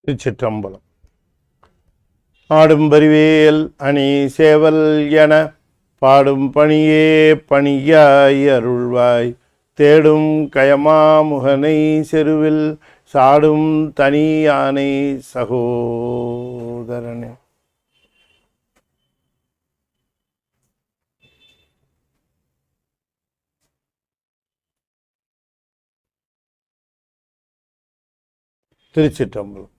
திருச்சிற்றம்பலம். ஆடும் பரிவேல் அணி சேவல் என பாடும் பணியே பணியாய் அருள்வாய் தேடும் கயமா முகனை செருவில் சாடும் தனி யானை சகோதரனே. திருச்சிற்றம்பலம்.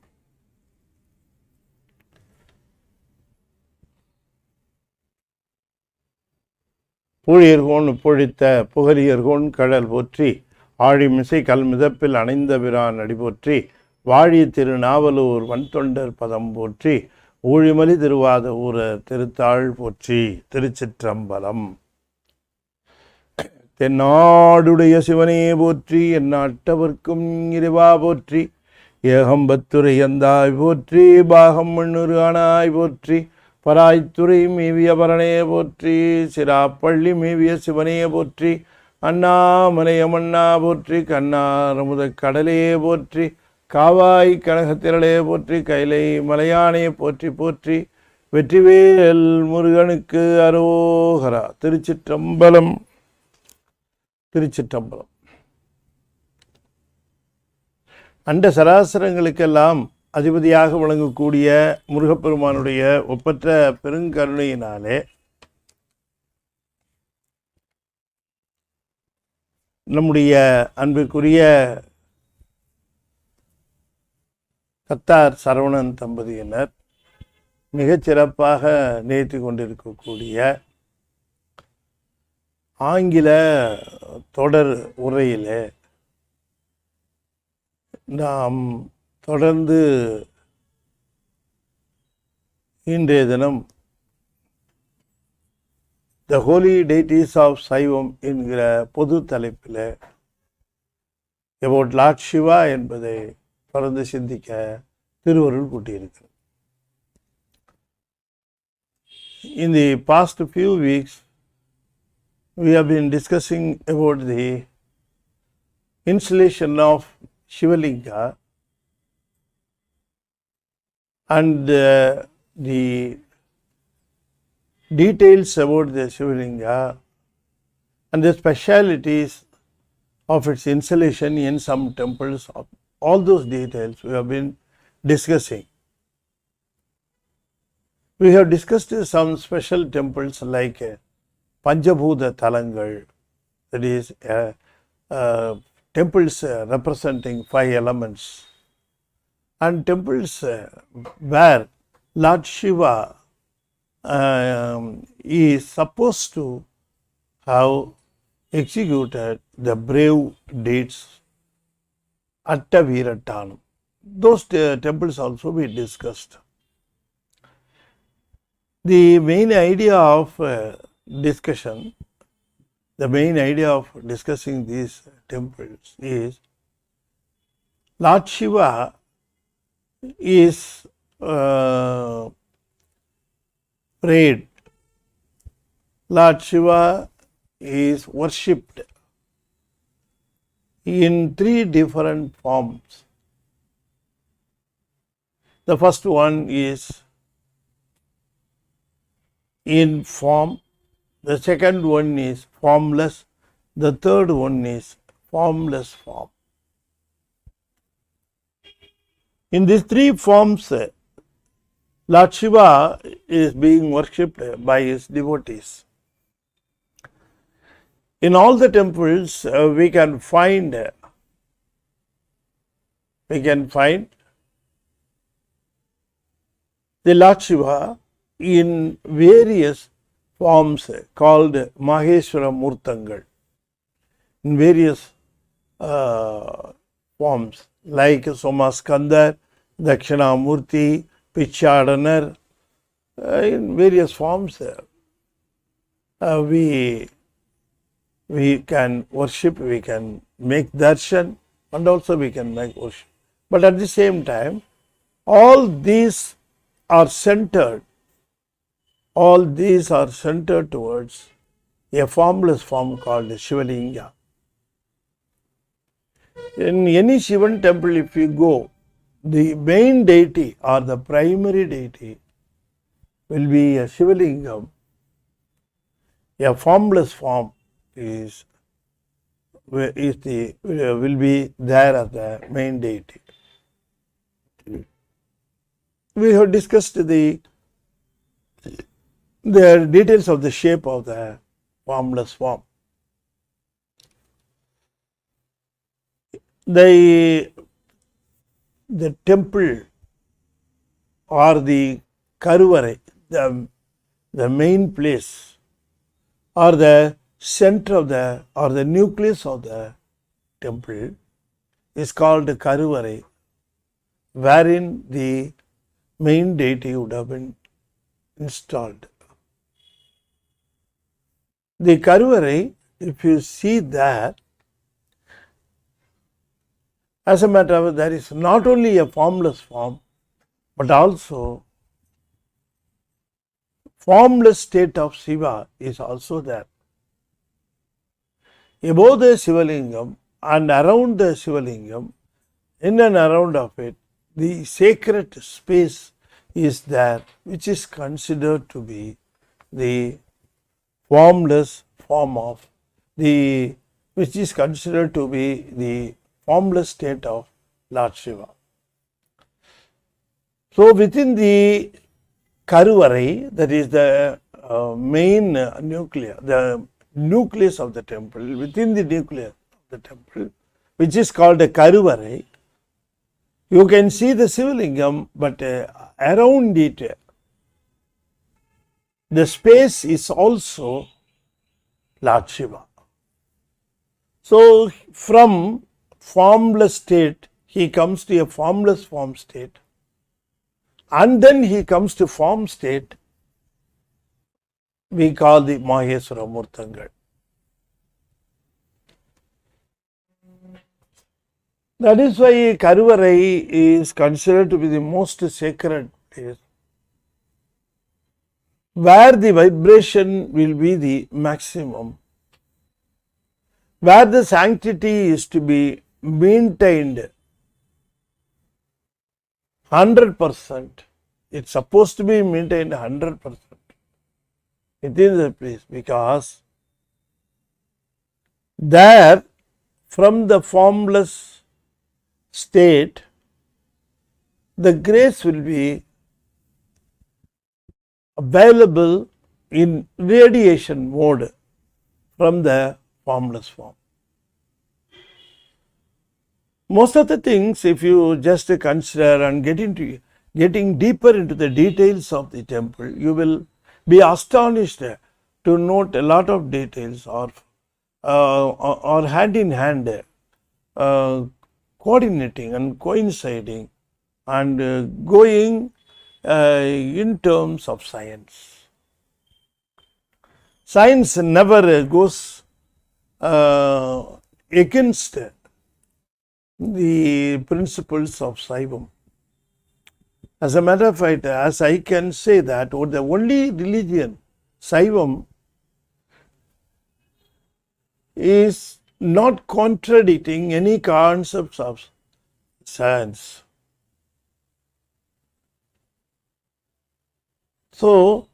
பூழியர்கோன் பொழித்த புகழியர்கோன் கடல் போற்றி ஆழிமிசை கல்மிதப்பில் அணைந்த பிரான் அடிபோற்றி வாழி திருநாவலூர் வன்தொண்டர் பதம் போற்றி ஊழிமலி திருவாத ஊரர் திருத்தாள் போற்றி. திருச்சிற்றம்பலம். தென்னாடுடைய சிவனே போற்றி எந்நாட்டவர்க்கும் இறைவா போற்றி ஏகம்பத்துரை எந்தாய் போற்றி பாகம் மண்ணூறு ஆனாய் போற்றி பராய்த்துறை மேவிய பரணே போற்றி சிராப்பள்ளி மேவிய சிவனே போற்றி அண்ணாமலையமண்ணா போற்றி கண்ணாரமுத கடலே போற்றி காவாய் கனகத்திரளே போற்றி கைலை மலையானே போற்றி போற்றி வெற்றிவேல் முருகனுக்கு அரோகரா. திருச்சிற்றம்பலம். திருச்சிற்றம்பலம். அண்ட சராசரங்களுக்கெல்லாம் அதிபதியாக விளங்கக்கூடிய முருகப்பெருமானுடைய ஒப்பற்ற பெருங்கருணையினாலே நம்முடைய அன்பிற்குரிய கத்தார் சரவணன் தம்பதியினர் மிகச்சிறப்பாக நேர்த்தி கொண்டிருக்கக்கூடிய ஆங்கில தொடர் உரையிலே நாம் தொடர்ந்து இன்றைய தினம் த ஹோலி டெய்டிஸ் ஆஃப் சைவம் என்கிற பொது தலைப்பில் அபவுட் லார்ட் சிவா என்பதை தொடர்ந்து சிந்திக்க திருவருள் கூட்டியிருக்கிறது. In the past few weeks, we have been discussing about the installation of Shivalinga and the details about the Shivalinga and the specialities of its installation in some temples. All those details we have been discussing. We have discussed some special temples like Panchabhuta Talangal, that is temples representing 5 elements, and temples where Lord Shiva is supposed to have executed the brave deeds Atta Veeratanam. Those temples also we discussed. The main idea of discussion, the main idea of discussing these temples is Lord Shiva is prayed. Lord Shiva is worshipped in 3 different forms. The first one is in form, the second one is formless, the third one is formless form. In these 3 forms, Lord Shiva is being worshipped by his devotees. In all the temples, we can find the Lord Shiva in various forms called Maheshwara Murtangal, in various forms like Somaskandar, Dakshinamurti, Pichadanar, in various forms we can worship, we can make darshan, and also we can make worship. But at the same time, all these are centered towards a formless form called Shivalinga. In any Shivan temple, if you go, the main deity or the primary deity will be a Shivalingam. A formless form will be there as the main deity. We have discussed the details of the shape of the formless form. The temple or the Karuvarai, the main place or the center of the nucleus of the temple is called Karuvarai, wherein the main deity would have been installed. The Karuvarai, if you see that, as a matter of fact, there is not only a formless form, but also formless state of Shiva is also there. Above the Shivalingam and around the Shivalingam, in and around of it, the sacred space is there, which is considered to be the formless form of which is considered to be the formless state of Lord Shiva. So within the Karuvarai, that is the main the nucleus of the temple, within the nucleus of the temple, which is called a Karuvarai, you can see the Shivalingam, but around it, the space is also Lord Shiva. So from formless state, he comes to a formless form state, and then he comes to form state, we call the Maheswara Murtangal. That is why Karuvarai is considered to be the most sacred place, where the vibration will be the maximum, where the sanctity is to be maintained 100%. It's supposed to be maintained 100% within the place, because there, from the formless state, the grace will be available in radiation mode from the formless form. Most of the things, if you just consider and getting deeper into the details of the temple, you will be astonished to note a lot of details, or hand in hand coordinating and coinciding and going in terms of science. Science never goes against the principles of Saivam. As a matter of fact, as I can say that, the only religion, Saivam, is not contradicting any concepts of science. So,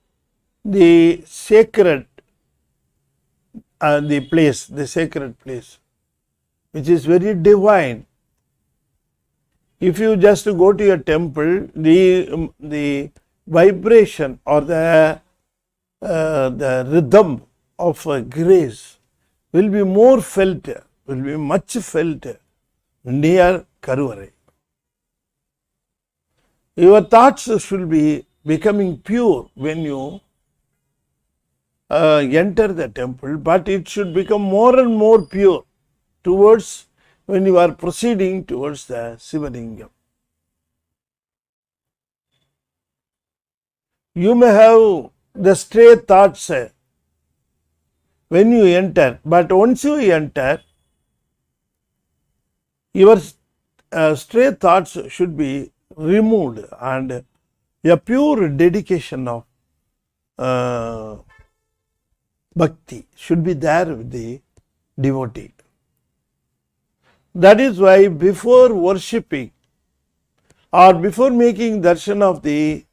the sacred the sacred place, which is very divine. If you just go to a temple, the vibration or the rhythm of grace will be more felt, will be much felt near Karuvarai. Your thoughts should be becoming pure when you enter the temple, but it should become more and more pure towards when you are proceeding towards the Sivalingam. You may have the stray thoughts when you enter, but once you enter, your stray thoughts should be removed, and a pure dedication of bhakti should be there with the devotee. That is why before worshipping, or before making darshan of the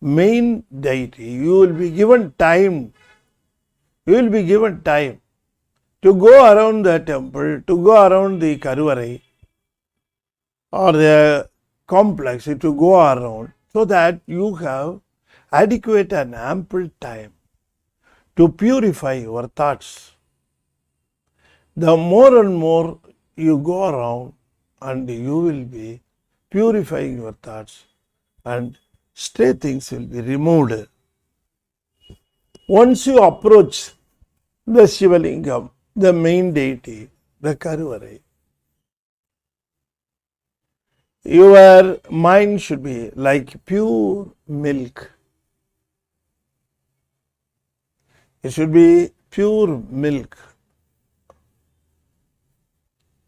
main deity, you will be given time. You will be given time to go around the temple, to go around the Karuvarai or the complex, to go around, so that you have adequate and ample time to purify your thoughts. The more and more you go around, and you will be purifying your thoughts, and stray things will be removed. Once you approach the Shivalingam, the main deity, the Karuvarai, your mind should be like pure milk. It should be pure milk,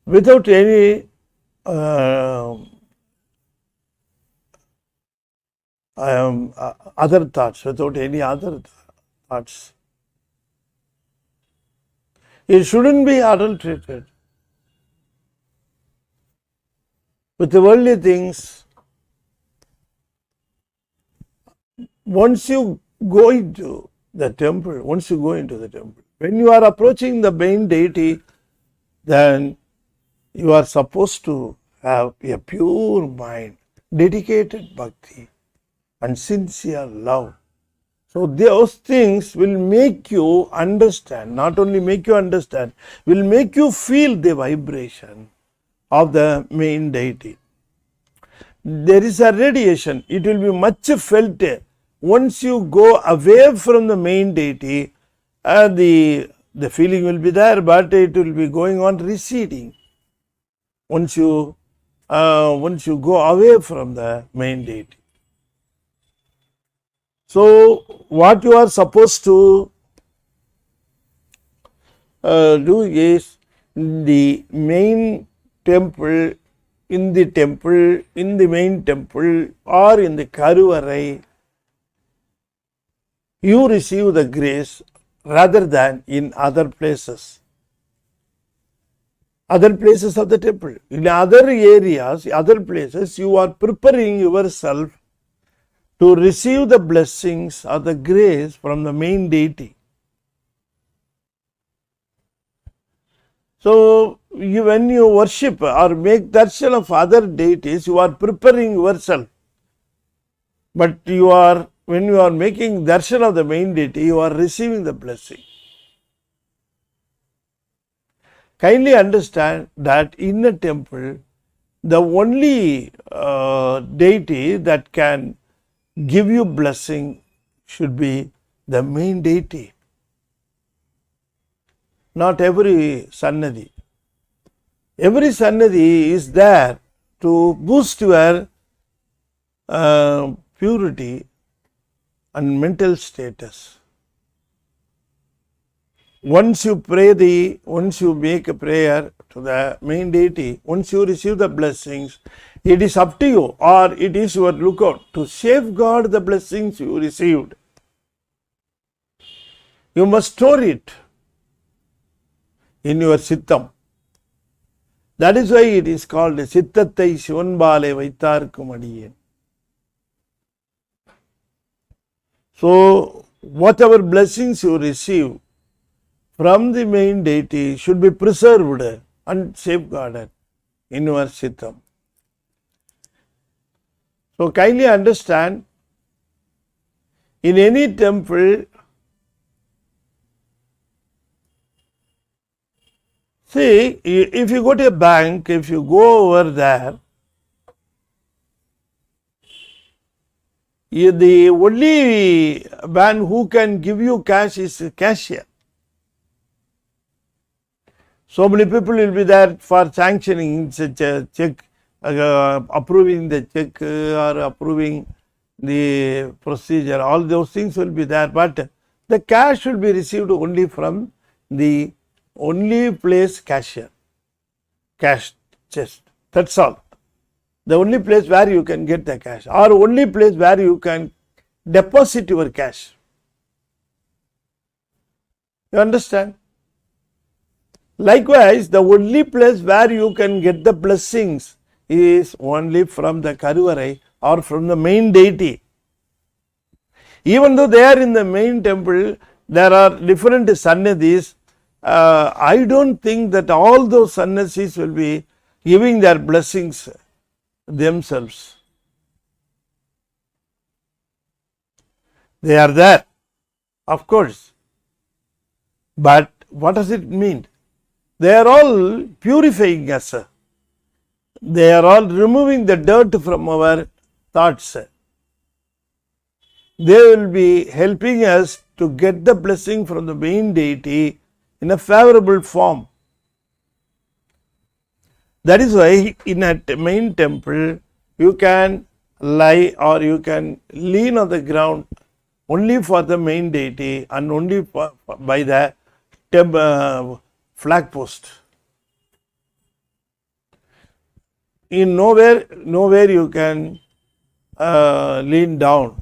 without any other thoughts, without any other thoughts. It shouldn't be adulterated with the worldly things. Once you go into the temple, when you are approaching the main deity, then you are supposed to have a pure mind, dedicated bhakti, and sincere love. So those things will make you understand, not only make you understand, will make you feel the vibration of the main deity. There is a radiation, it will be much felt. Once you go away from the main deity, the feeling will be there, but it will be going on receding. Once you go away from the main deity. So what you are supposed to do is, the main temple, in the main temple or in the Karuvarai, you receive the grace rather than in other places of the temple. In other areas, other places, you are preparing yourself to receive the blessings or the grace from the main deity. So when you worship or make darshan of other deities, you are preparing yourself. But when you are making darshan of the main deity, you are receiving the blessing. Kindly understand that in a temple, the only deity that can give you blessing should be the main deity. Not every sannadhi. Every sannadhi is there to boost your purity and mental status. Once you make a prayer to the main deity, once you receive the blessings, it is up to you, or it is your lookout to safeguard the blessings you received. You must store it in your sittam. That is why it is called Sittattai Sivanbale Vaitharkum Adiyen. So whatever blessings you receive from the main deity should be preserved and safeguarded in your sittam. So kindly understand, in any temple, see, if you go to a bank, if you go over there, the only man who can give you cash is a cashier. So many people will be there for sanctioning such a check, approving the check or approving the procedure. All those things will be there, but the cash will be received only from the only place cashier, cash chest. That's all. The only place where you can get the cash, or only place where you can deposit your cash. You understand? Likewise, the only place where you can get the blessings is only from the Karuvarai or from the main deity. Even though they are in the main temple, there are different sannadhis. I don't think that all those sannyasis will be giving their blessings themselves. They are there, of course. But what does it mean? They are all purifying us. They are all removing the dirt from our thoughts. They will be helping us to get the blessing from the main deity in a favorable form. That is why in a main temple you can lie or you can lean on the ground only for the main deity and only by the flag post. In nowhere you can lean down.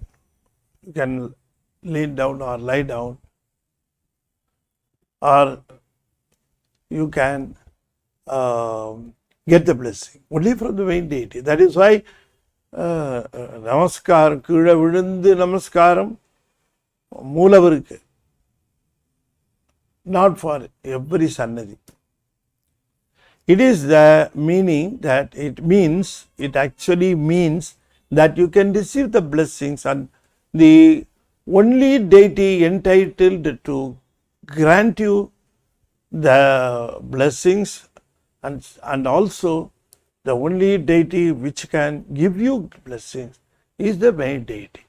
You can lean down or lie down, or you can get the blessing only from the main deity. That is why namaskaram, kizha vilundu namaskaram moolavurukku, not for every sannadhi. It is the meaning that it actually means that you can receive the blessings, and the only deity entitled to grant you the blessings and also the only deity which can give you blessings is the main deity.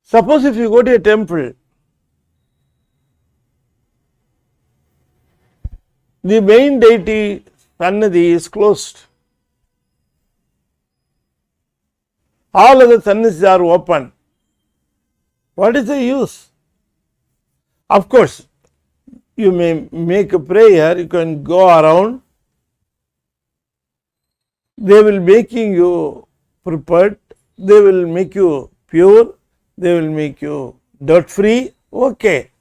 Suppose if you go to a temple, the main deity sannadhi is closed. All other sannadhis are open. What is the use? Of course, you may make a prayer, you can go around, they will making you prepared, they will make you pure, they will make you dirt free, okay.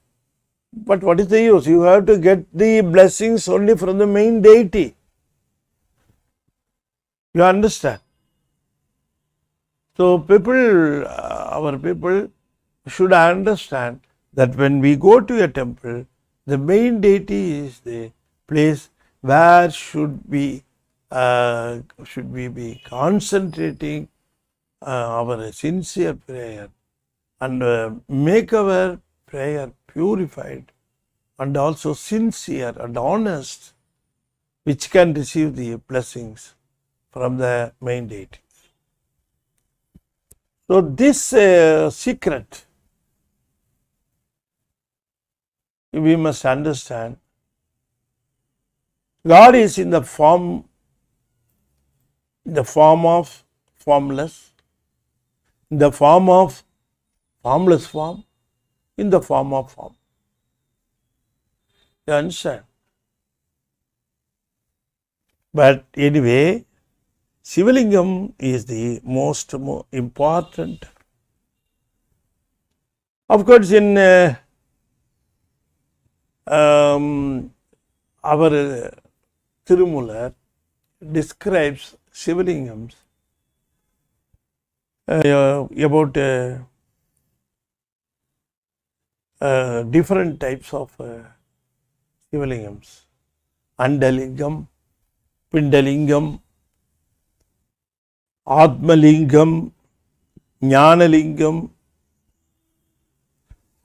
But what is the use? You have to get the blessings only from the main deity. You understand? So our people should understand that when we go to a temple, the main deity is the place where should we be concentrating our sincere prayer and make our prayer purified and also sincere and honest, which can receive the blessings from the main deity. So this secret we must understand. God is in the form of formless, in the form of formless form, in the form of form. You understand? But anyway, Sivalingam is the most important. Of course, in our Tirumular describes Sivalingams about different types of Sivalingams. Andalingam, Pindalingam, Athmalingam, Jnanalingam,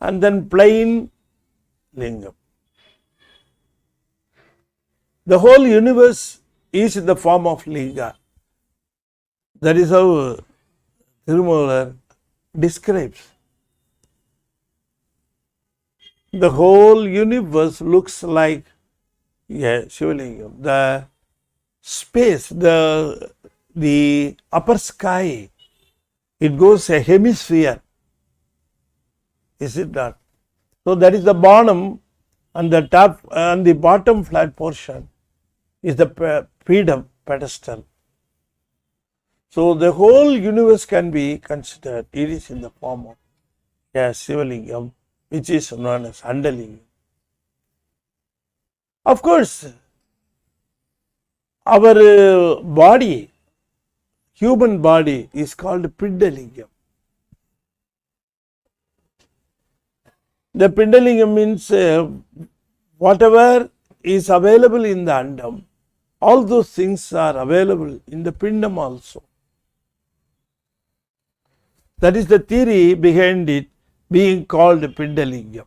and then plain lingam. The whole universe is in the form of linga. That is how Tirumular describes. The whole universe looks like a Sivalingam. The space, the upper sky, it goes a hemisphere. Is it not? So that is the bottom, and the top and the bottom flat portion is the pedestal. So the whole universe can be considered. It is in the form of a Sivalingam, which is known as Andalingam. Of course, our body, human body, is called Pindalingam. The Pindalingam means whatever is available in the Andam, all those things are available in the Pindam also. That is the theory behind it being called Pindalingam.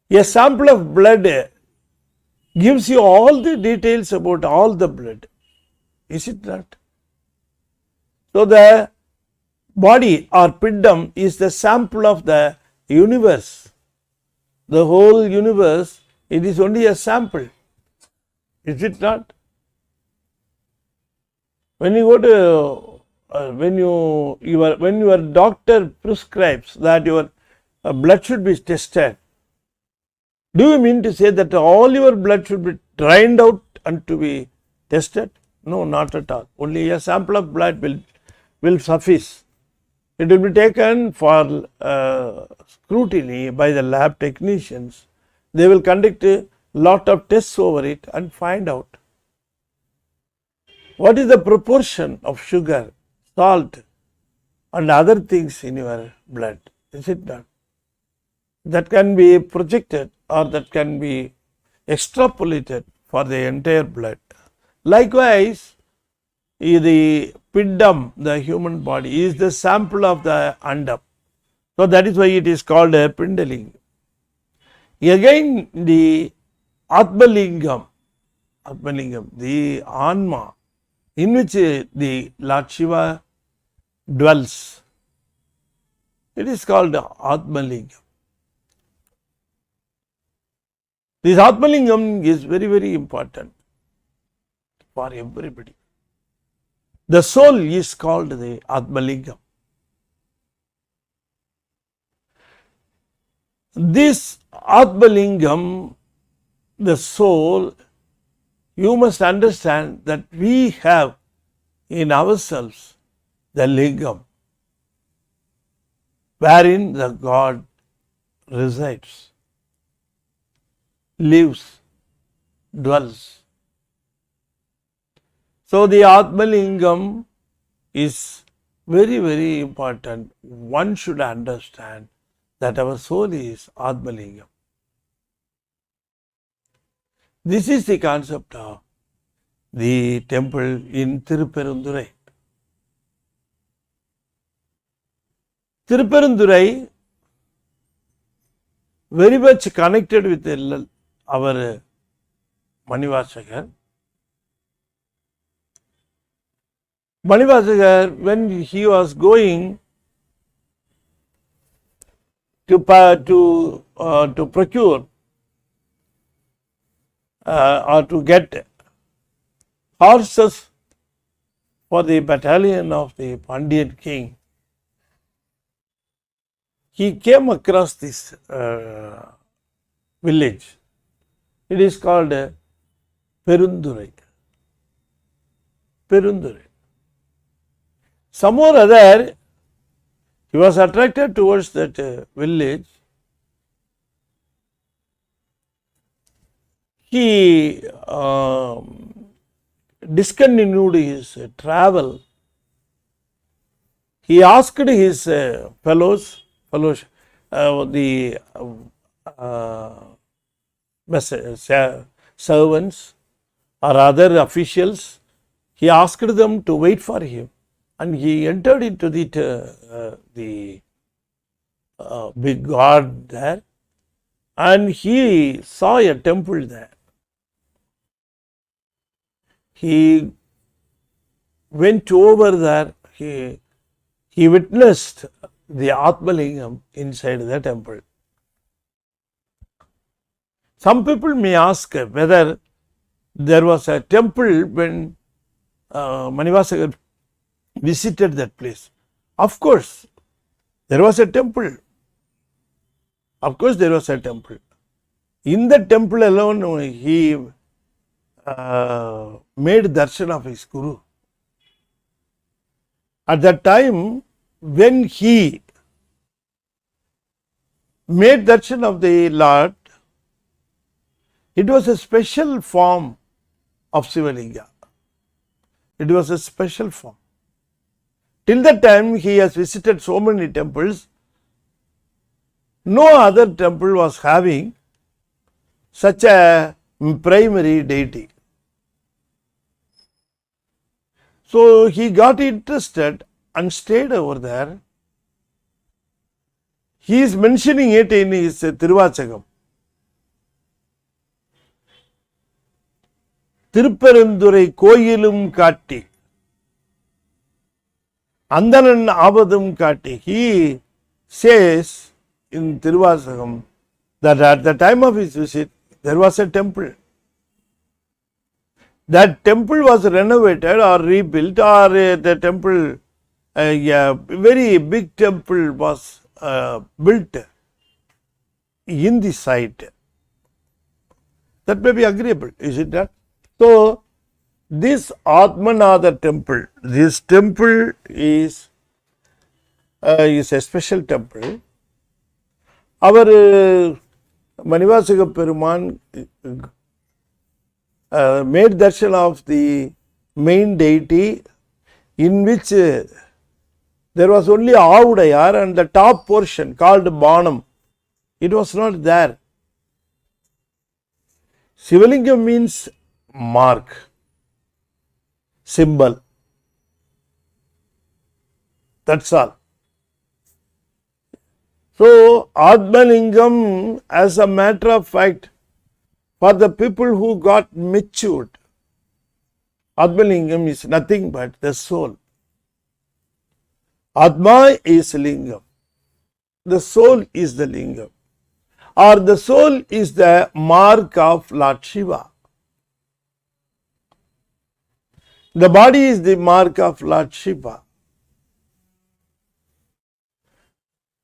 A sample of blood gives you all the details about all the blood. Is it not? So the body or Pindam is the sample of the universe. The whole universe, it is only a sample. Is it not? When you go to, when your doctor prescribes that your blood should be tested, do you mean to say that all your blood should be drained out and to be tested? No, not at all. Only a sample of blood will suffice. It will be taken for scrutiny by the lab technicians. They will conduct a lot of tests over it and find out what is the proportion of sugar, salt and other things in your blood. Is it not? That can be projected or that can be extrapolated for the entire blood. Likewise, the Pindam, the human body, is the sample of the Andam. So that is why it is called a Pindalingam. Again, the Athmalingam, the Anma, in which the Lord Shiva dwells, it is called Athmalingam. This Athmalingam is very, very important for everybody. The soul is called the Athmalingam. This Athmalingam, the soul, you must understand that we have in ourselves the lingam, wherein the God resides, lives, dwells. So the Athmalingam is very, very important. One should understand that our soul is Athmalingam. This is the concept of the temple in Tiruppenrunthurai. Tiruppenrunthurai very much connected with our Manivasagar. Manivasagar, when he was going to procure or to get horses for the battalion of the Pandyan king, he came across this village. It is called Perundurai. Perundurai. Some or other, he was attracted towards that village. He discontinued his travel. He asked his servants or other officials, he asked them to wait for him, and he entered into the big god there, and he saw a temple there. He went over there, he witnessed the Athmalingam inside the temple. Some people may ask whether there was a temple when Manivasagar visited that place. Of course, there was a temple. Of course, there was a temple. In the temple alone, he made darshan of his Guru. At that time, when he made darshan of the Lord, It was a special form of Sivalinga. It was a special form. Till the time he has visited so many temples, no other temple was having such a primary deity. So he got interested and stayed over there. He is mentioning it in his Tiruvachagam. Tiruppenrunthurai koyilum kaatti, Andanan avadum kaatti. He says in Tiruvachagam that at the time of his visit, there was a temple. That temple was renovated or rebuilt, or the temple, a very big temple was built in the site. That may be agreeable, is it not? So, this Athmanatha temple, this temple is a special temple. Our Manivasika Peruman made darshan of the main deity, in which there was only Avudayar and the top portion called Banam. It was not there. Sivalingam means mark, symbol. That's all. So, Atmalingam, as a matter of fact, for the people who got matured, Atmalingam is nothing but the soul. Atma is Lingam. The soul is the Lingam. Or the soul is the mark of Lord Shiva. The body is the mark of Lord Shiva.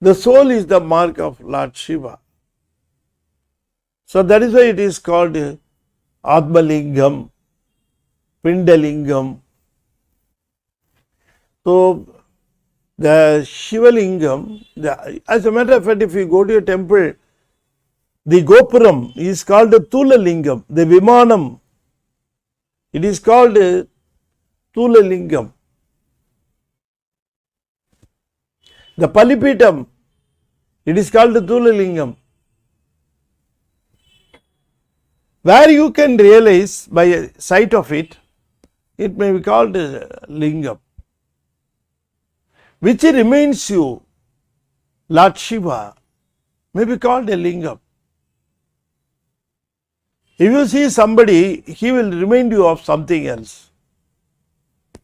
The soul is the mark of Lord Shiva. So that is why it is called Atmalingam, Pindalingam. So the Shivalingam, as a matter of fact, if you go to a temple, the Gopuram is called Thulalingam, the Vimanam, it is called Thulalingam. The Palipitam, it is called Thulalingam. Where you can realize by a sight of it, it may be called Lingam. Which reminds you, Lord Shiva, may be called a Lingam. If you see somebody, he will remind you of something else.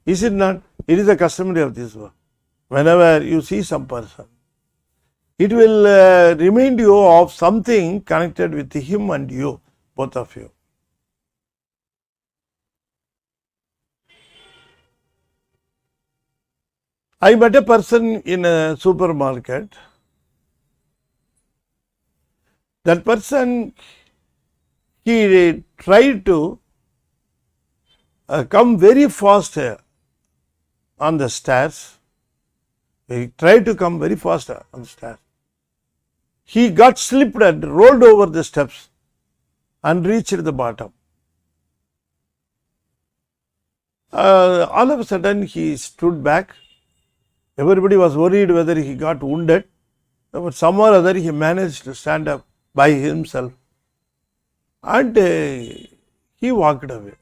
Is it not? It is the customary of this one. Whenever you see some person, it will remind you of something connected with him and you, both of you. I met a person in a supermarket. That person, he tried to come very fast on the stairs. He tried to come very fast on the stairs. He got slipped and rolled over the steps and reached the bottom. All of a sudden he stood back. Everybody was worried whether he got wounded, but somehow or other he managed to stand up by himself and he walked away.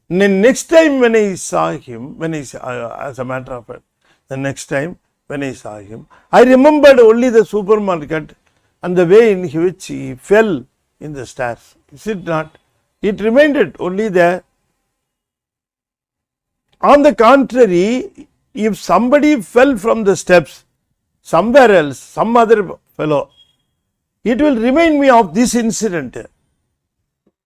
The next time when I saw him, as a matter of fact, the next time when I saw him, I remembered only the supermarket and the way in which he fell in the stairs. Is it not? It remained only there. On the contrary, if somebody fell from the steps somewhere else, some other fellow, it will remind me of this incident.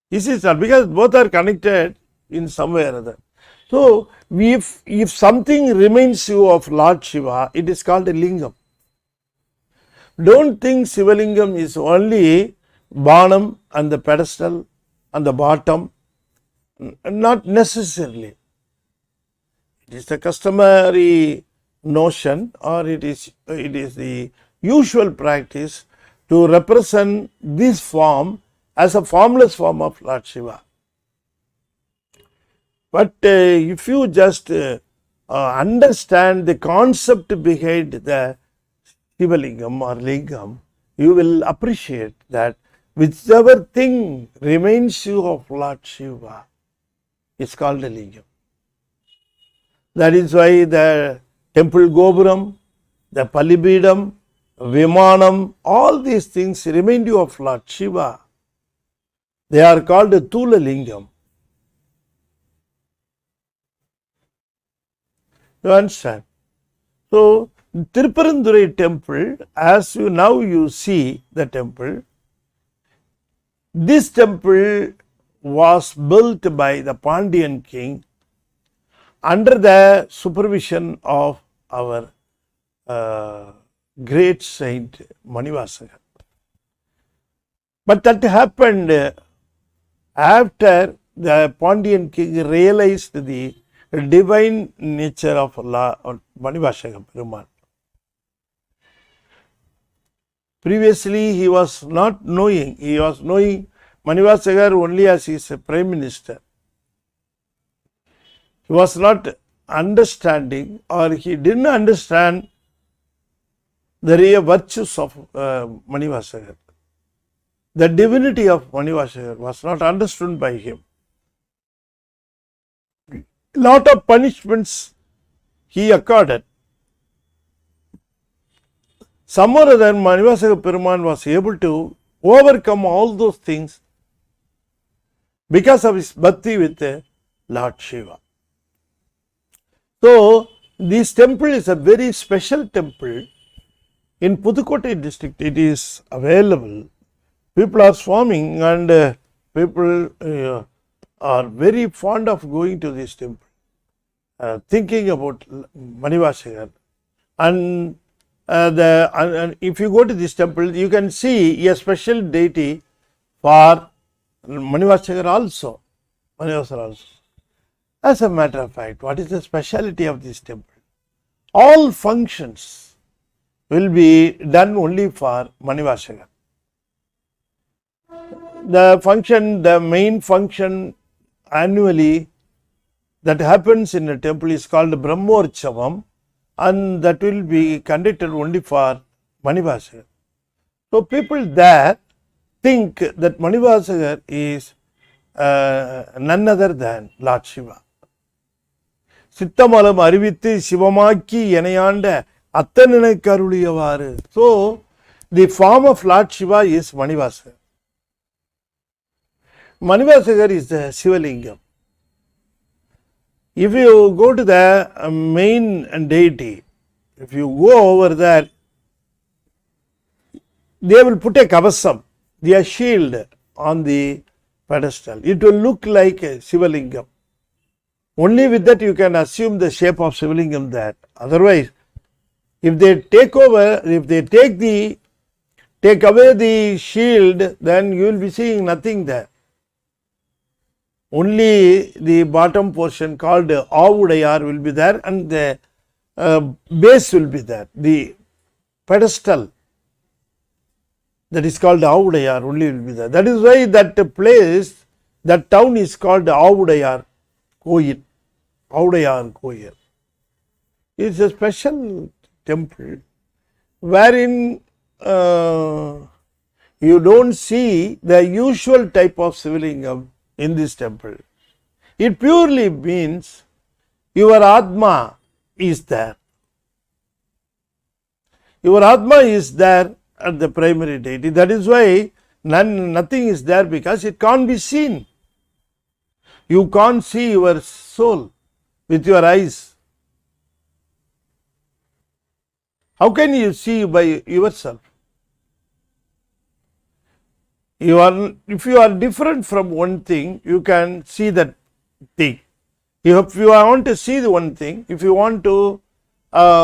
Is it not? Because both are connected in some way or other. So, if something reminds you of Lord Shiva, it is called a lingam. Don't think Sivalingam is only Banam and the pedestal and the bottom. Not necessarily. It is the customary notion, or it is the usual practice to represent this form as a formless form of Lord Shiva. But if you just understand the concept behind the Shiva Lingam or Lingam, you will appreciate that whichever thing reminds you of Lord Shiva is called a Lingam. That is why the temple Gopuram, the Palibidam, Vimanam, all these things remind you of Lord Shiva. They are called Tula Lingam. You understand? So, Tiruppenrunthurai temple, as you see the temple, this temple was built by the Pandyan king under the supervision of our great saint Manivasagar. But that happened after the Pandyan king realized the divine nature of Manivasagar Perumal. Previously, he was not knowing. He was knowing Manivasagar only as his prime minister. He was not understanding, or he didn't understand the real virtues of Manivasagar. The divinity of Manivasagar was not understood by him. Lot of punishments he accorded. Some or other Manivasagar Perumal was able to overcome all those things because of his bhakti with Lord Shiva. So, this temple is a very special temple. In Pudukkottai district, it is available. People are swarming, and people are very fond of going to this temple, thinking about Manivasagar. And if you go to this temple, you can see a special deity for Manivasagar also. As a matter of fact, what is the speciality of this temple? All functions will be done only for Manivasagar. The main function annually that happens in the temple is called Brahmorchavam, and that will be conducted only for Manivasagar. So, people there think that Manivasagar is none other than Lord Shiva. சித்தமலம் அறிவித்து சிவமாக்கி எனையாண்ட அத்தனை கருளியவாறு. So, the form of Lord Shiva is Manivasagar. Manivasagar is the Sivalingam. If you go to the main deity, if you go over there, they will put a kavasam, their shield, on the pedestal. It will look like a Sivalingam. Only with that you can assume the shape of Sivalingam there. Otherwise, if they take away the shield, then you will be seeing nothing there. Only the bottom portion called Avudayar will be there, and the base will be there. The pedestal that is called Avudayar only will be there. That is why that place, that town is called Avudayar Koil. Avudayar Koil. It is a special temple wherein you don't see the usual type of Sivalingam in this temple. It purely means your Atma is there. Your Atma is there at the primary deity. That is why nothing is there, because it can't be seen. You can't see your soul with your eyes. How can you see by yourself? If you are different from one thing, you can see that thing. If you want to see the one thing, if you want to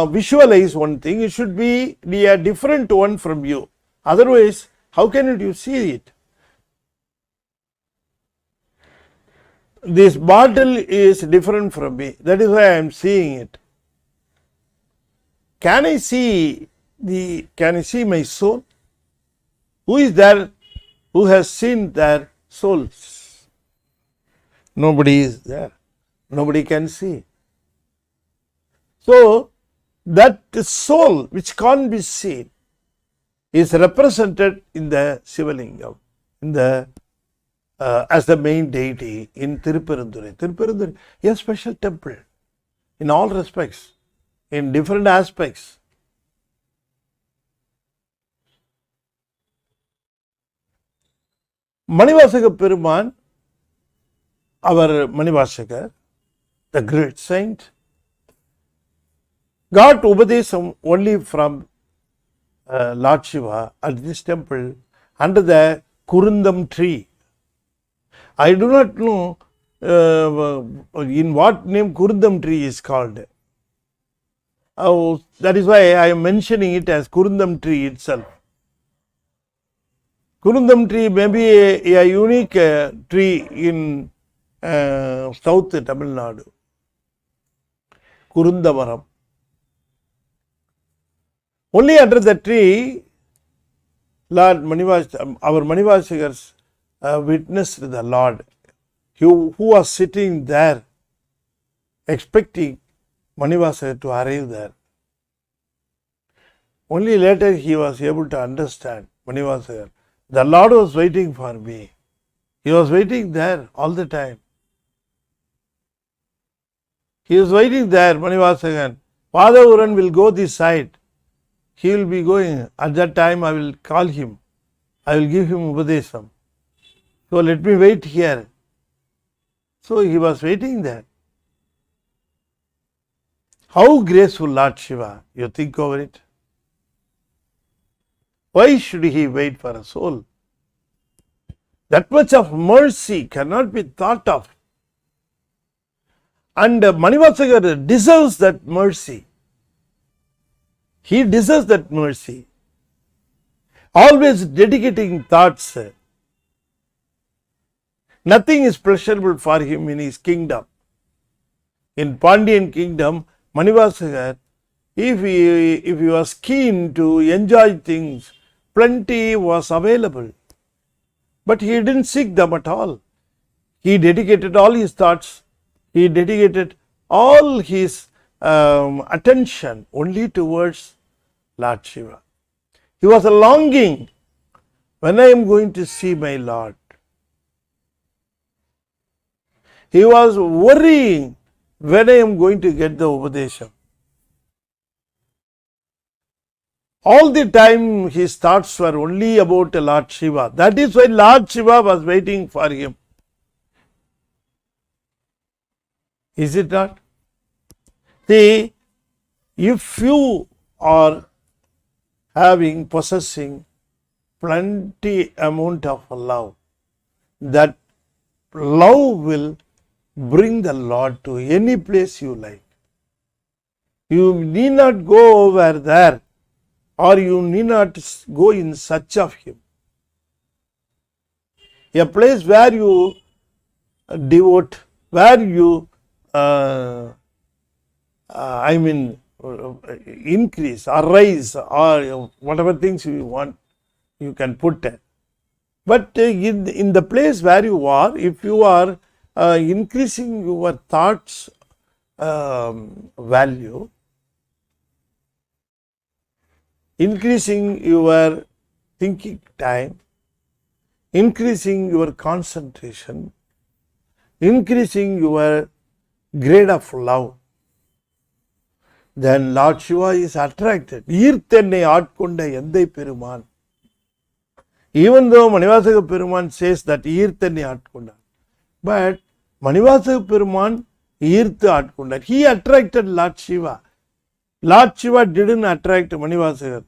visualize one thing, it should be a different one from you. Otherwise, how can you see it? This bottle is different from me. That is why I am seeing it. Can I see my soul? Who is there who has seen their souls? Nobody is there. Nobody can see. So, that soul which can't be seen is represented in the Sivalingam, in the as the main deity in Tiruppenrunthurai. Tiruppenrunthurai is a special temple in all respects, in different aspects. Manivasaga Peruman, our Manivasaka, the great saint, got Upadesam only from Lord Shiva at this temple under the Kurundam tree. I do not know in what name Kurundam tree is called. That is why I am mentioning it as Kurundam tree itself. Kurundam tree may be a unique tree in South Tamil Nadu. Kurundamaram. Only under the tree, Lord our Manivasakars witnessed the Lord, who was sitting there expecting Manivasaka to arrive there. Only later he was able to understand Manivasaka. The Lord was waiting for me. He was waiting there all the time. He was waiting there, Manivasaka. Father Uran will go this side. He will be going. At that time I will call him. I will give him Upadesam. So let me wait here. So he was waiting there. How graceful Lord Shiva, you think over it? Why should he wait for a soul? That much of mercy cannot be thought of. And Manivasaka deserves that mercy. He deserves that mercy. Always dedicating thoughts. Nothing is pleasurable for him in his kingdom. In Pandyan kingdom, Manivasaka, if he was keen to enjoy things, plenty was available. But he didn't seek them at all. He dedicated all his thoughts, he dedicated all his attention only towards Lord Shiva. He was longing, when I am going to see my Lord. He was worrying, when I am going to get the Upadesam. All the time his thoughts were only about Lord Shiva. That is why Lord Shiva was waiting for him. Is it not? See, if you are possessing plenty amount of love, that love will bring the Lord to any place you like. You need not go over there, or you need not go in search of him. A place where you devote, where you increase, arise, or whatever things you want, you can put it. But in the place where you are, if you are increasing your thoughts value, increasing your thinking time, increasing your concentration, increasing your grade of love, then Lord Shiva is attracted. ஈர்த்தென்னை ஆட்கொண்ட எந்தை பெருமான். Even though Manivasaka Peruman says that ஈர்த்தென்னை ஆட்கொண்டார், but Manivasaka Peruman ஈர்த்து ஆட்கொண்டார். He attracted Lord Shiva. Lord Shiva didn't attract Manivasaka.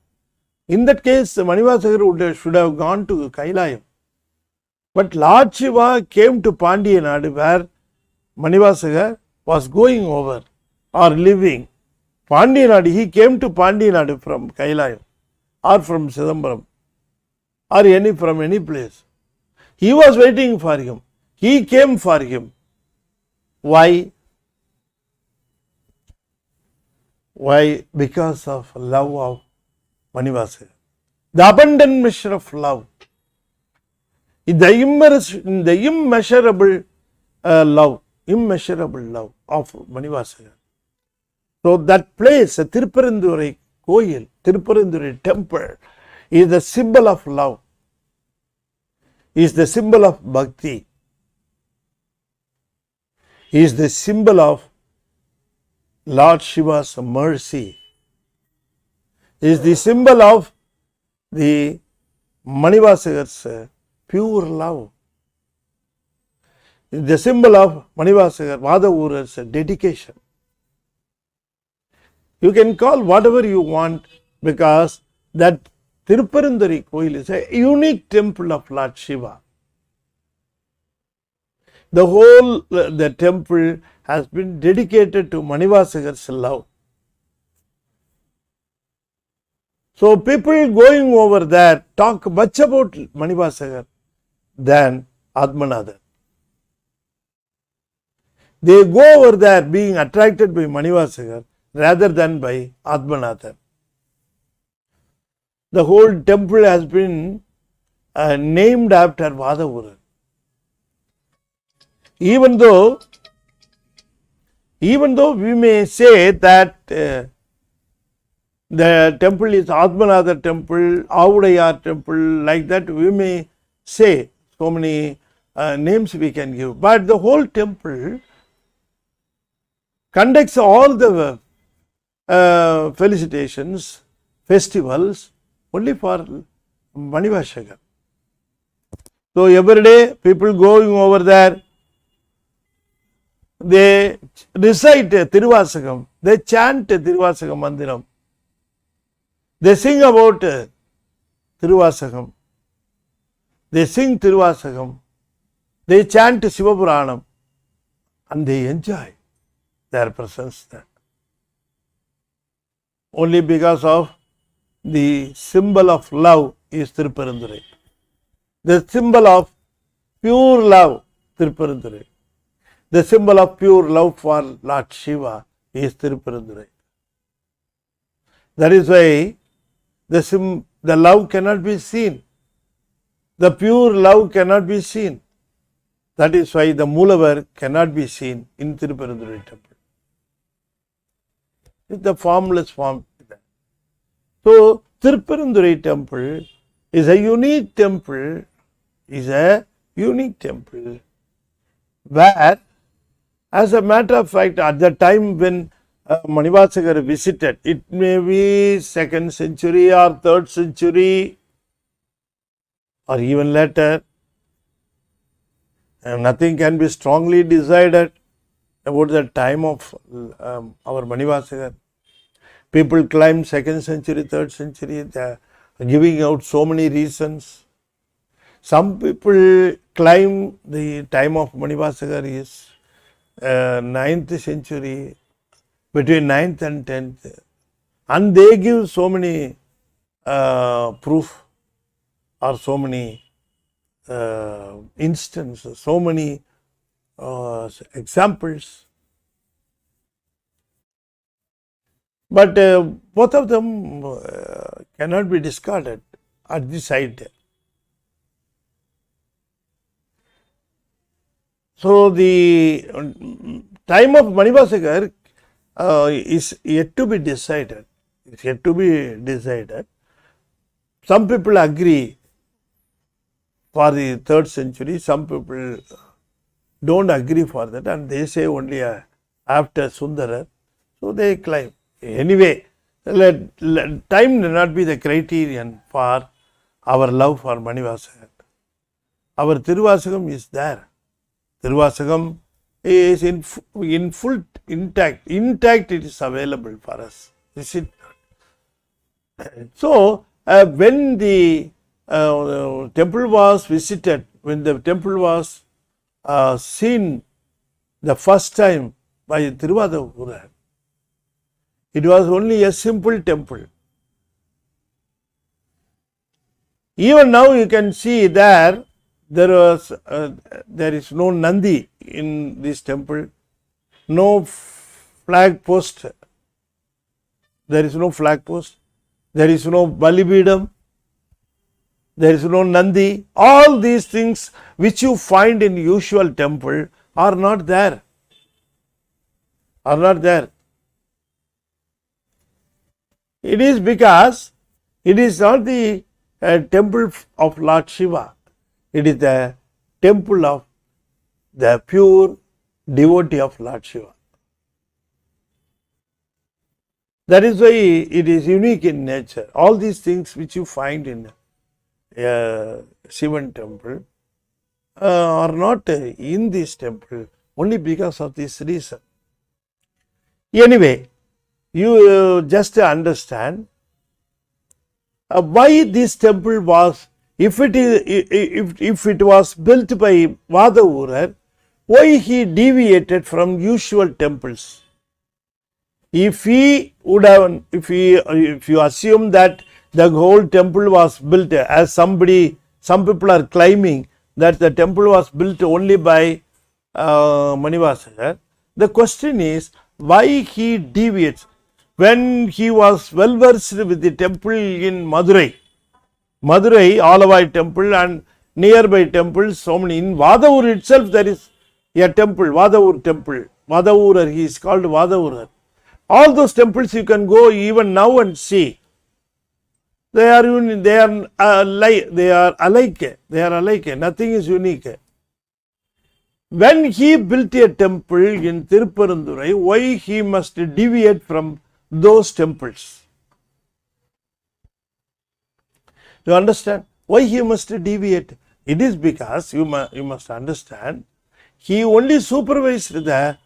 In that case, Manivasaka should have gone to Kailayam. But Lord Shiva came to Pandyanadu, where Manivasaka was going over or living. Pandyanadu, he came to Pandyanadu from Kailayam or from Chidambaram or from any place. He was waiting for him. He came for him. Why? Why? Because of love of Manivasaka. The abundant measure of love. in the immeasurable love of Manivasaka. So that place, Tiruppenrunthurai Koil, Tiruppenrunthurai temple, is the symbol of love, is the symbol of bhakti, is the symbol of Lord Shiva's mercy, is the symbol of the Manivasakar's pure love, is the symbol of Manivasakar Vadavurar's dedication. You can call whatever you want, because that Tiruppenrunthurai Koil is a unique temple of Lord Shiva. The temple has been dedicated to Manivasakar's love. So people going over there talk much about Manivasakar than Athmanathan. They go over there being attracted by Manivasakar rather than by Athmanathan. The whole temple has been named after Vadavurar. Even though we may say that the temple is Athmanatha temple, Avudayar temple, like that we may say so many names we can give. But the whole temple conducts all the felicitations, festivals only for Manivasakar. So every day people going over there, they recite Tiruvasakam, they chant Tiruvasakam Mandiram, they sing about Tiruvasakam, they sing Tiruvasakam, they chant Sivapuranam, and they enjoy their presence there. Only because of the symbol of love is Tiruppenrunthurai. The symbol of pure love, Tiruppenrunthurai. The symbol of pure love for Lord Shiva is Tiruppenrunthurai. That is why the love cannot be seen. The pure love cannot be seen. That is why the Moolavar cannot be seen in Tiruppenrunthurai temple. It's the formless form. So Tiruppenrunthurai temple is a unique temple, where, as a matter of fact, at the time when Manivasakar visited, it may be 2nd century or 3rd century or even later, nothing can be strongly decided about the time of our Manivasakar. People claim 2nd century, 3rd century, they are giving out so many reasons. Some people claim the time of Manivasakar is 9th century, between 9th and 10th, and they give so many proof or so many instances, so many examples. But both of them cannot be discarded at this side. So the time of Manivasakar is yet to be decided. It's yet to be decided. Some people agree for the 3rd century, some people don't agree for that, and they say only after Sundara. So they claim. Anyway, time may not be the criterion for our love for Manivasakar. Our Tiruvasakam is there. Tiruvasakam is in full intact. Intact it is available for us. Is it not? So, when the temple was visited, when the temple was seen the first time by Tiruvadavurar, it was only a simple temple. Even now you can see there is no Nandi in this temple, no flag post, there is no flag post, there is no Balibidam, there is no Nandi. All these things which you find in usual temple are not there. Are not there. It is because it is not the temple of Lord Shiva. It is the temple of the pure devotee of Lord Shiva. That is why it is unique in nature. All these things which you find in Shivan temple are not in this temple only because of this reason. Anyway, you just understand why this temple was, if it was built by Vadavura, why he deviated from usual temples. If you assume that the whole temple was built, as some people are claiming that the temple was built only by Manivasagar, the question is why he deviates when he was well versed with the temple in Madurai, Alavai temple and nearby temples, so many. In Vadavur itself there is a temple, Vadavur temple. Vadavur, he is called Vadavur. All those temples you can go even now and see. They are alike. Nothing is unique. When he built a temple in Tiruppenrunthurai, why he must deviate from those temples? You understand? Why he must deviate? It is because you must understand, he only supervised the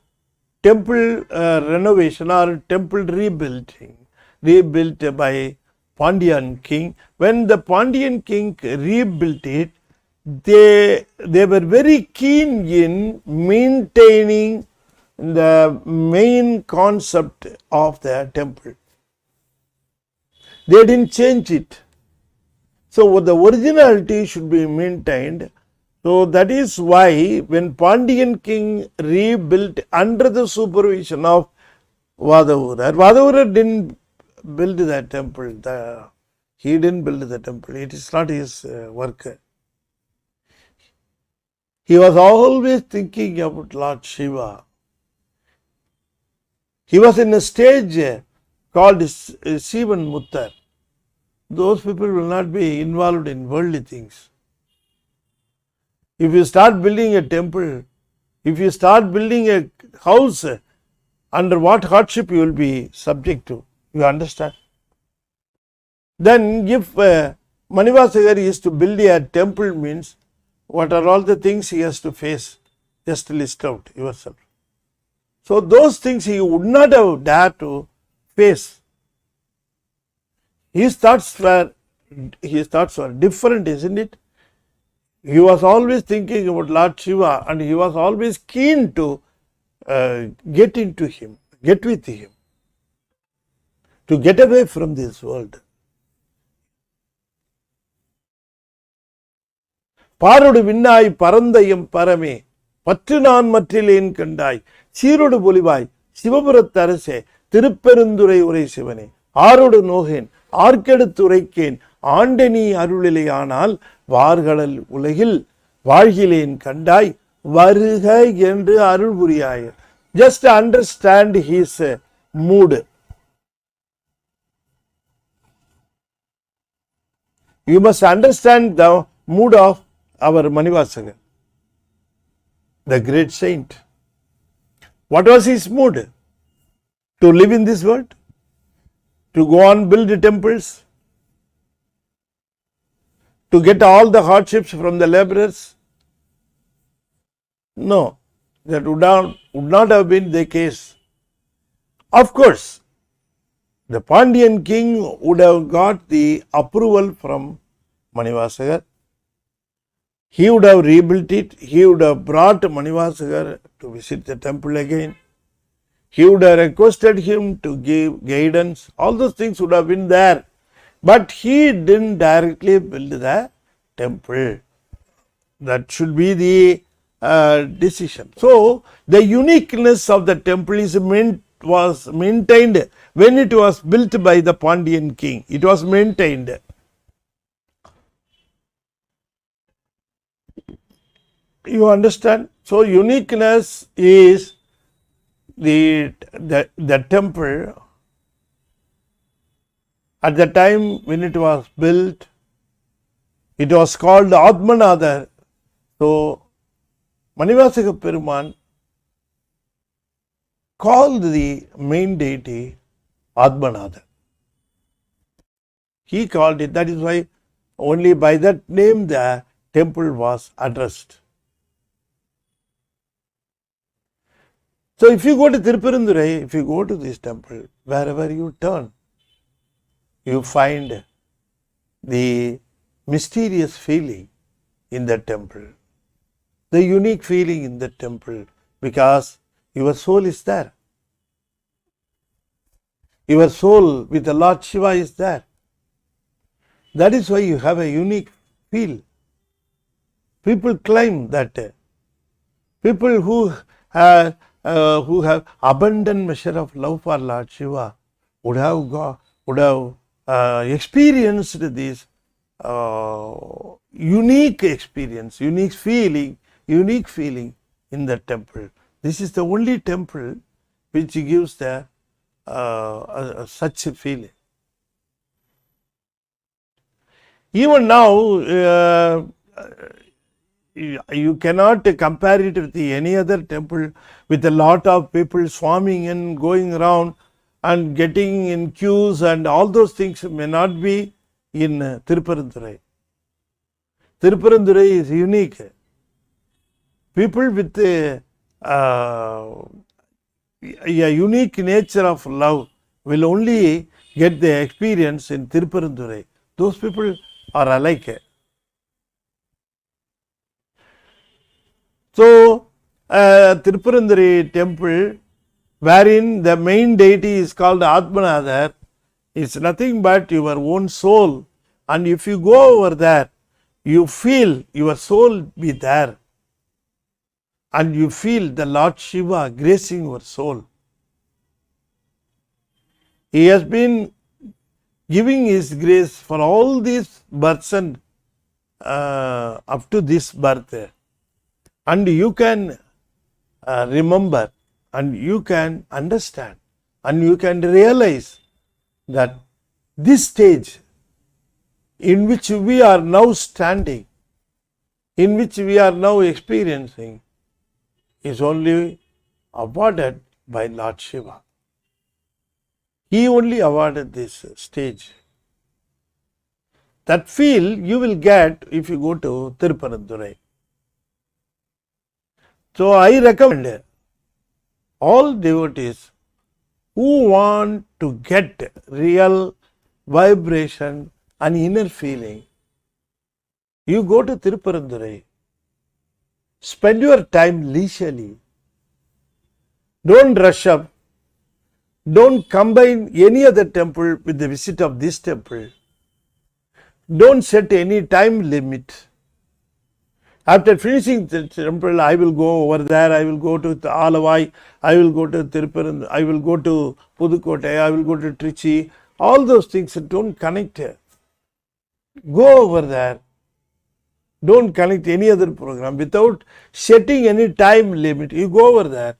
temple renovation or temple rebuilt by Pandyan king. When the Pandyan king rebuilt it, they were very keen in maintaining the main concept of the temple. They didn't change it. So the originality should be maintained. So that is why when Pandyan king rebuilt under the supervision of Vadavura didn't build the temple. He didn't build the temple. It is not his work. He was always thinking about Lord Shiva. He was in a stage called Sivan Muttar. Those people will not be involved in worldly things. If you start building a temple, if you start building a house, under what hardship you will be subject to. You understand? Then if Manivasagar is to build a temple, means what are all the things he has to face? Just list out yourself. So those things he would not have dared to face. His thoughts were different, isn't it? He was always thinking about Lord Shiva and he was always keen to get with him, to get away from this world. பாரோடு விண்ணாய் பரந்தயம் பரமே பற்று நான் மற்றிலேன் கண்டாய் சீரோடு பொலிவாய் சிவபுரத்து அரசே திருப்பெருந்துறை உரை சிவனே ஆரோடு நோகேன் ஆர்க்கெடுத்துரைக்கேன் ஆண்டனி அருளிலையானால் வார்கடல் உலகில் வாழ்கிலேன் கண்டாய் வருக என்று அருள் புரியாய். Just understand his mood. You must understand the mood of our Manivasagar, the great saint. What was his mood? To live in this world? To go on build temples? To get all the hardships from the laborers? No, that would not have been the case. Of course, the Pandyan king would have got the approval from Manivasagar. He would have rebuilt it. He would have brought Manivasagar to visit the temple again. He would have requested him to give guidance. All those things would have been there. But he didn't directly build the temple. That should be the decision. So, the uniqueness of the temple was maintained when it was built by the Pandyan king. It was maintained. You understand? So uniqueness is the temple at the time when it was built. It was called Athmanathaswamy. So Manivasaka Peruman called the main deity Athmanathaswamy. He called it. That is why only by that name the temple was addressed. So if you go to Tiruppenrunthurai, if you go to this temple, wherever you turn, you find the mysterious feeling in the temple, the unique feeling in the temple, because your soul is there. Your soul with the Lord Shiva is there. That is why you have a unique feel. People claim that people who have abundant measure of love for Lord Shiva would have experienced this unique experience, unique feeling in the temple. This is the only temple which gives the such a feeling. Even now, you cannot compare it with any other temple with a lot of people swarming and going around and getting in queues, and all those things may not be in Tiruppenrunthurai. Tiruppenrunthurai is unique. People with a unique nature of love will only get the experience in Tiruppenrunthurai. Those people are alike. So, Tiruppenrunthurai temple, wherein the main deity is called Athmanathaswamy, is nothing but your own soul. And if you go over there, you feel your soul be there. And you feel the Lord Shiva gracing your soul. He has been giving his grace for all these births and up to this birth. And you can remember, and you can understand, and you can realize that this stage in which we are now standing, in which we are now experiencing, is only awarded by Lord Shiva. He only awarded this stage. That feel you will get if you go to Tiruppenrunthurai. So I recommend all devotees who want to get real vibration and inner feeling, you go to Tiruppenrunthurai. Spend your time leisurely. Don't rush up. Don't combine any other temple with the visit of this temple. Don't set any time limit. After finishing the temple, I will go over there, I will go to Alavai, I will go to Tiruppenrunthurai, I will go to Pudukkottai, I will go to Trichy. All those things don't connect. Go over there. Don't connect any other program without setting any time limit. You go over there.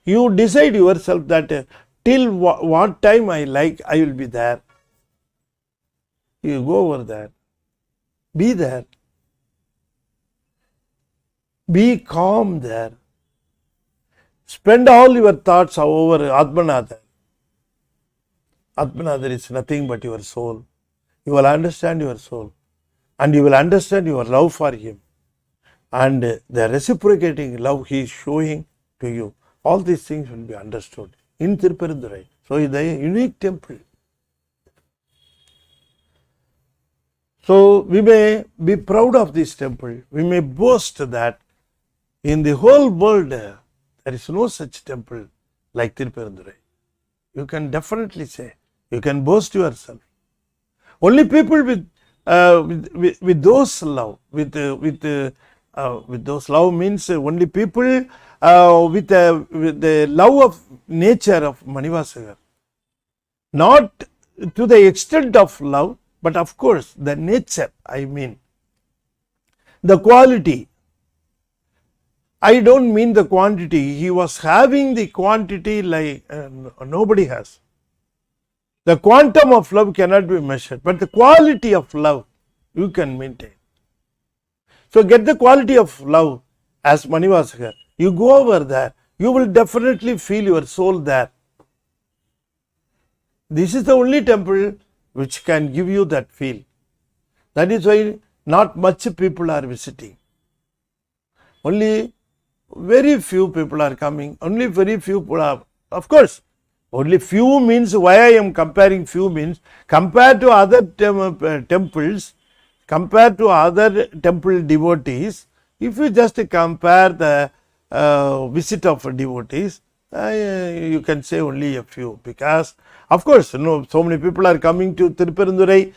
You decide yourself that till what time I like, I will be there. You go over there. Be there. Be calm there. Spend all your thoughts over Athmanathaswamy. Athmanathaswamy is nothing but your soul. You will understand your soul. And you will understand your love for him. And the reciprocating love he is showing to you. All these things will be understood in Tiruppenrunthurai. So it is a unique temple. So we may be proud of this temple. We may boast that in the whole world there is no such temple like Tiruppenrunthurai. You can definitely say, you can boast yourself. Only people with those love, with those love means only people with the love of nature of Manivasaka. Not to the extent of love, but of course the nature, I mean, the quality I don't mean the quantity. He was having the quantity like nobody has. The quantum of love cannot be measured, but the quality of love you can maintain. So get the quality of love as Manivasaka. You go over there, you will definitely feel your soul there. This is the only temple which can give you that feel. That is why not much people are visiting. Only very few people are coming. Only very few people are, of course, only few means, why I am comparing few means, compared to other temples, compared to other temple devotees, if you just compare the visit of devotees, you can say only a few, because of course, so many people are coming to Tiruppenrunthurai,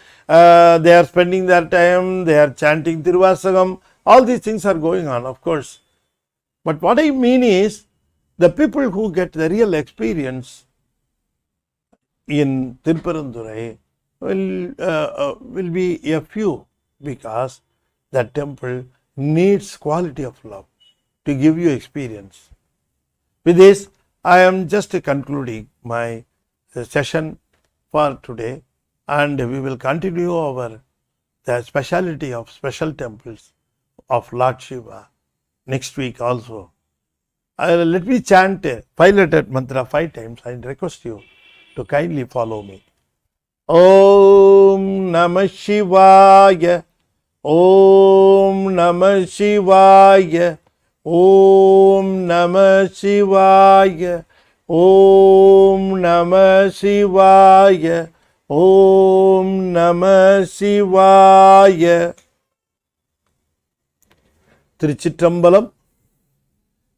they are spending their time, they are chanting Tiruvasagam, all these things are going on, of course. But what I mean is, the people who get the real experience in Tiruppenrunthurai will be a few, because that temple needs quality of love to give you experience. With this, I am just concluding my session for today, and we will continue our the speciality of special temples of Lord Shiva next week also. Let me chant 5-lettered mantra 5 times. I request you to kindly follow me. Om Namah Shivaya, Om Namah Shivaya, Om Namah Shivaya, Om Namah Shivaya, Om Namah Shivaya. Tiruchitrambalam.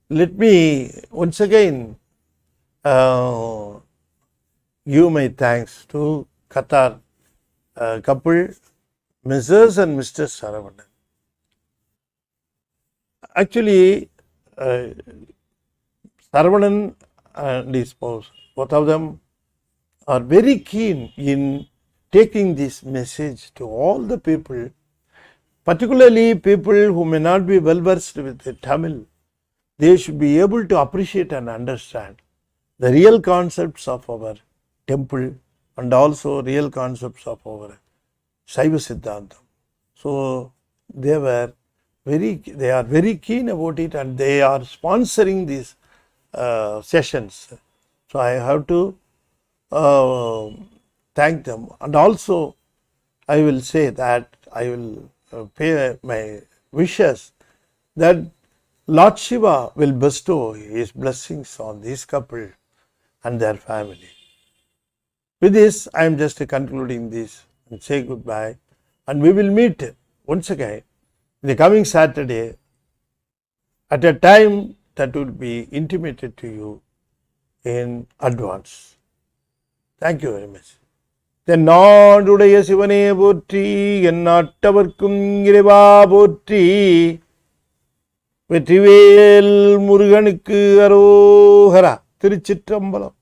Let me once again give my thanks to Qatar couple, Mrs. and Mr. Saravanan. Actually, Saravanan and his spouse, both of them are very keen in taking this message to all the people, particularly people who may not be well versed with the Tamil. They should be able to appreciate and understand the real concepts of our temple and also real concepts of our Saiva Siddhantam. So they are very keen about it, and they are sponsoring these sessions. So I have to thank them, and also I will say that I will pay my wishes that Lord Shiva will bestow his blessings on this couple and their family. With this, I am just concluding this and say goodbye, and we will meet once again the coming Saturday at a time that will be intimated to you in advance. Thank you very much. தென்னாடுடைய சிவனே போற்றி, எந்நாட்டவர்க்கும் இறைவா போற்றி, வெற்றிவேல் முருகனுக்கு அரோகரா. திருச்சிற்றம்பலம்.